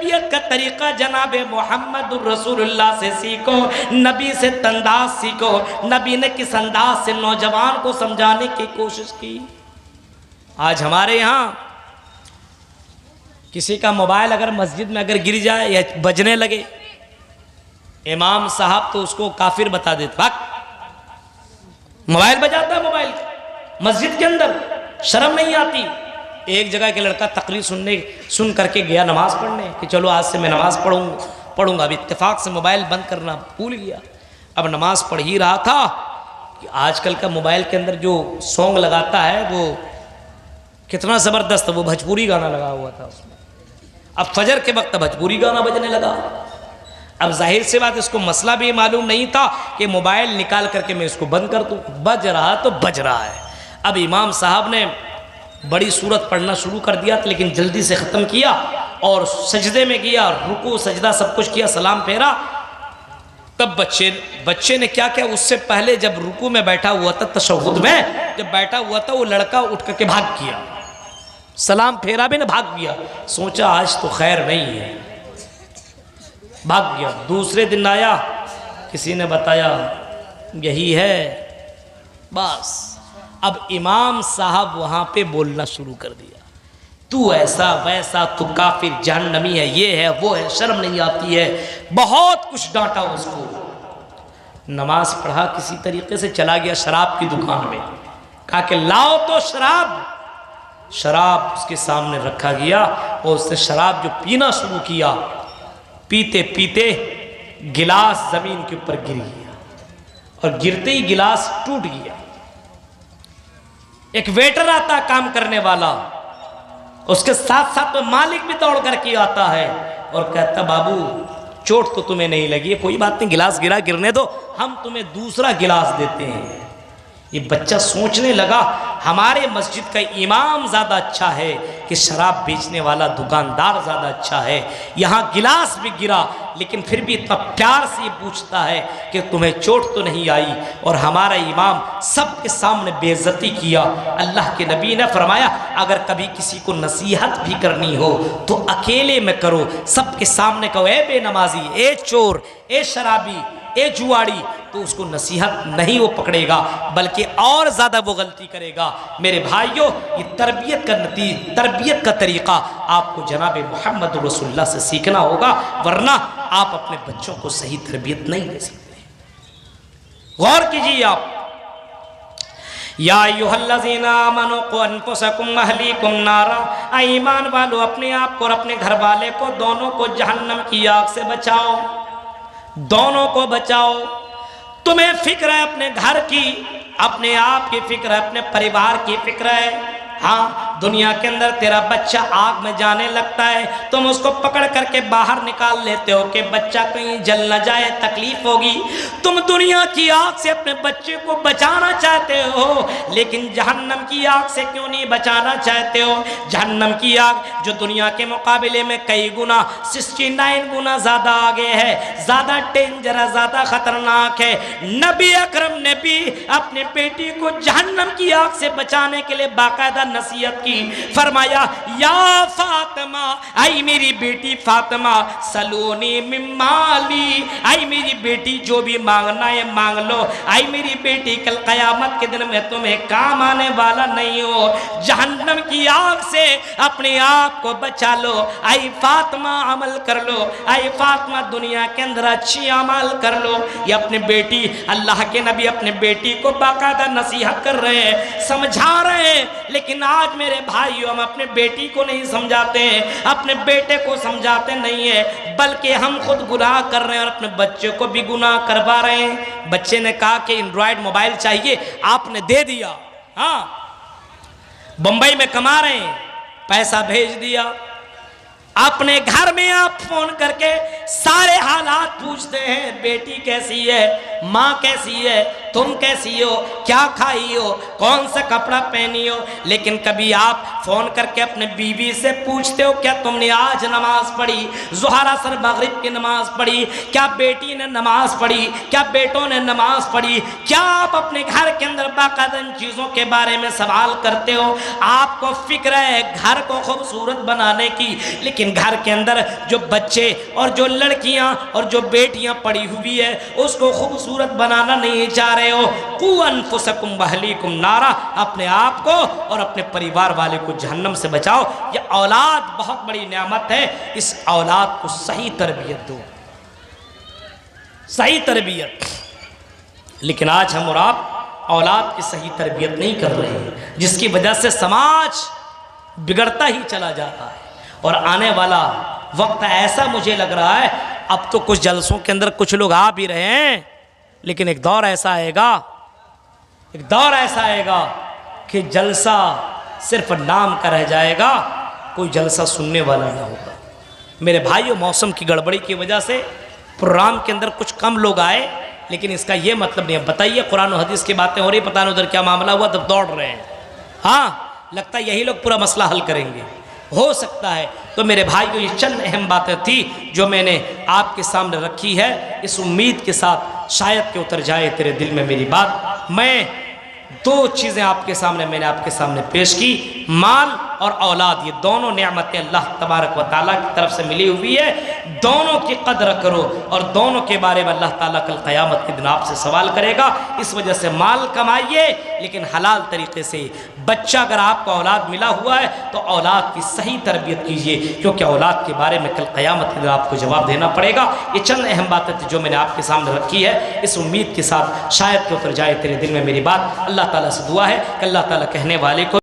तरबियत का तरीका जनाब मोहम्मद रसूलुल्लाह से सीखो, नबी से तंदाज सीखो। नबी ने किस अंदाज से नौजवान को समझाने की कोशिश की। आज हमारे यहाँ किसी का मोबाइल अगर मस्जिद में अगर गिर जाए या बजने लगे, इमाम साहब तो उसको काफिर बता देते, भाग मोबाइल बजाता है, मोबाइल मस्जिद के अंदर, शर्म नहीं आती। एक जगह के लड़का तकरीर सुन करके गया नमाज पढ़ने कि चलो आज से मैं नमाज पढ़ूंगा। अब इत्तेफाक से मोबाइल बंद करना भूल गया। अब नमाज पढ़ ही रहा था कि आजकल का मोबाइल के अंदर जो सॉन्ग लगाता है वो कितना ज़बरदस्त, वो भोजपुरी गाना लगा हुआ था उसमें। अब फजर के वक्त भोजपुरी गाना बजने लगा। अब जाहिर सी बात, इसको मसला भी मालूम नहीं था कि मोबाइल निकाल करके मैं इसको बंद कर दूं। बज रहा तो बज रहा है। अब इमाम साहब ने बड़ी सूरत पढ़ना शुरू कर दिया, लेकिन जल्दी से ख़त्म किया और सजदे में किया, रुकू सजदा सब कुछ किया, सलाम फेरा। तब बच्चे ने क्या किया, उससे पहले जब रुकू में बैठा हुआ था, तशहुद में जब बैठा हुआ था, वो लड़का उठ करके भाग गया, सलाम फेरा भी ना, भाग गया। सोचा आज तो खैर नहीं है, भाग गया। दूसरे दिन आया, किसी ने बताया यही है, बस। अब इमाम साहब वहां पे बोलना शुरू कर दिया, तू ऐसा वैसा, तू काफिर जहन्नमी है, ये है वो है, शर्म नहीं आती है, बहुत कुछ डांटा उसको। नमाज पढ़ा, किसी तरीके से चला गया शराब की दुकान में, कहा कि लाओ तो शराब उसके सामने रखा गया और उसने शराब जो पीना शुरू किया, पीते पीते गिलास जमीन के ऊपर गिर गया और गिरते ही गिलास टूट गया। एक वेटर आता काम करने वाला, उसके साथ साथ में मालिक भी दौड़ करके आता है और कहता बाबू चोट तो तुम्हें नहीं लगी है, कोई बात नहीं, गिलास गिरा गिरने दो, हम तुम्हें दूसरा गिलास देते हैं। ये बच्चा सोचने लगा हमारे मस्जिद का इमाम ज़्यादा अच्छा है कि शराब बेचने वाला दुकानदार ज़्यादा अच्छा है। यहाँ गिलास भी गिरा लेकिन फिर भी इतना प्यार से ये पूछता है कि तुम्हें चोट तो नहीं आई, और हमारा इमाम सबके सामने बेइज्जती किया। अल्लाह के नबी ने फरमाया अगर कभी किसी को नसीहत भी करनी हो तो अकेले में करो, सबके सामने कहो ए बेनमाजी, ए चोर, ए शराबी, ए जुआड़ी, तो उसको नसीहत नहीं वो पकड़ेगा बल्कि और ज़्यादा वो गलती करेगा। मेरे भाइयों, ये तरबियत का तरीक़ा आपको जनाब मोहम्मद रसूलुल्लाह से सीखना होगा, वरना आप अपने बच्चों को सही तरबियत नहीं दे सकते। गौर कीजिए आप, या अय्युहल्लज़ीना आमनू क़ू अनफुसकुम व अहलीकुम नारा, ईमान वालों अपने आप को और अपने घर वाले को दोनों को जहन्नम की आग से बचाओ, दोनों को बचाओ। तुम्हें फिक्र है अपने घर की, अपने आप की फिक्र है, अपने परिवार की फिक्र है। हाँ, दुनिया के अंदर तेरा बच्चा आग में जाने लगता है, तुम उसको पकड़ करके बाहर निकाल लेते हो कि बच्चा कहीं जल न जाए, तकलीफ होगी। तुम दुनिया की आग से अपने बच्चे को बचाना चाहते हो, लेकिन जहन्नम की आग से क्यों नहीं बचाना चाहते हो? जहन्नम की आग जो दुनिया के मुकाबले में कई गुना 69 गुना ज़्यादा आगे है, ज़्यादा डेंजरस, ज़्यादा खतरनाक है। नबी अकरम ने भी अपने बेटी को जहन्नम की आग से बचाने के लिए बाकायदा नसीहत की। फरमाया या फातिमा, आई मेरी बेटी फातिमा, सलोनी मिम्माली, आई मेरी बेटी जो भी मांगना है मांग लो। आई मेरी बेटी कल कयामत के दिन में तुम्हें काम आने वाला नहीं हो, जहन्नम की आग से अपने आप को बचा लो। आई फातिमा अमल कर लो, आई फातिमा दुनिया के अंदर अच्छी अमल कर लो। ये अपनी बेटी, अल्लाह के नबी अपने बेटी को बाकायदा नसीहत कर रहे हैं, समझा रहे हैं। लेकिन आज मेरे भाइयों, हम अपने बेटी को नहीं समझाते हैं, अपने बेटे को समझाते नहीं है, बल्कि हम खुद गुनाह कर रहे हैं और अपने बच्चे को भी गुनाह करवा रहे हैं। बच्चे ने कहा कि एंड्रॉयड मोबाइल चाहिए, आपने दे दिया। हाँ, बंबई में कमा रहे हैं, पैसा भेज दिया। अपने घर में आप फोन करके सारे हालात पूछते हैं, बेटी कैसी है, माँ कैसी है, तुम कैसी हो, क्या खाई हो, कौन सा कपड़ा पहनी हो। लेकिन कभी आप फोन करके अपने बीवी से पूछते हो क्या तुमने आज नमाज पढ़ी, ज़ुहर असर मगरिब की नमाज पढ़ी, क्या बेटी ने नमाज पढ़ी, क्या बेटों ने नमाज पढ़ी। क्या आप अपने घर के अंदर बाकायदा इन चीज़ों के बारे में सवाल करते हो। आपको फिक्र है घर को खूबसूरत बनाने की, लेकिन घर के अंदर जो बच्चे और जो लड़कियां और जो बेटियां पड़ी हुई है उसको खूबसूरत बनाना नहीं चाह रहे हो। कू अनफुसकुम व अहलीकुम नारा, अपने आप को और अपने परिवार वाले को जहन्नम से बचाओ। यह औलाद बहुत बड़ी नेमत है, इस औलाद को सही तरबियत दो, सही तरबियत। लेकिन आज हम और आप औलाद की सही तरबियत नहीं कर रहे हैं, जिसकी वजह से समाज बिगड़ता ही चला जाता है। और आने वाला वक्त ऐसा मुझे लग रहा है, अब तो कुछ जलसों के अंदर कुछ लोग आ भी रहे हैं, लेकिन एक दौर ऐसा आएगा, एक दौर ऐसा आएगा कि जलसा सिर्फ नाम का रह जाएगा, कोई जलसा सुनने वाला ना होगा। मेरे भाइयों, मौसम की गड़बड़ी की वजह से प्रोग्राम के अंदर कुछ कम लोग आए, लेकिन इसका ये मतलब नहीं है। बताइए, कुरान और हदीस की बातें हो रही, पता नहीं उधर क्या मामला हुआ, तब दौड़ रहे हैं। हाँ, लगता है यही लोग पूरा मसला हल करेंगे, हो सकता है। तो मेरे भाइयों, ये चंद अहम बातें थी जो मैंने आपके सामने रखी है, इस उम्मीद के साथ शायद कि उतर जाए तेरे दिल में मेरी बात। मैं दो चीज़ें मैंने आपके सामने पेश की, माल और औलाद। ये दोनों नेमतें अल्लाह तबारक व ताला की तरफ से मिली हुई है, दोनों की कदर करो और दोनों के बारे में अल्लाह ताला कल क़यामत के दिन आपसे सवाल करेगा। इस वजह से माल कमाइए, लेकिन हलाल तरीके से। बच्चा अगर आपको औलाद मिला हुआ है तो औलाद की सही तरबियत कीजिए, क्योंकि औलाद के बारे में कल क़यामत के दिन आपको जवाब देना पड़ेगा। ये चंद अहम बातें थी जो मैंने आपके सामने रखी है, इस उम्मीद के साथ शायद कि उतर जाए तेरे दिल में मेरी बात। अल्लाह ताला से दुआ है कि अल्लाह ताला कहने वाले को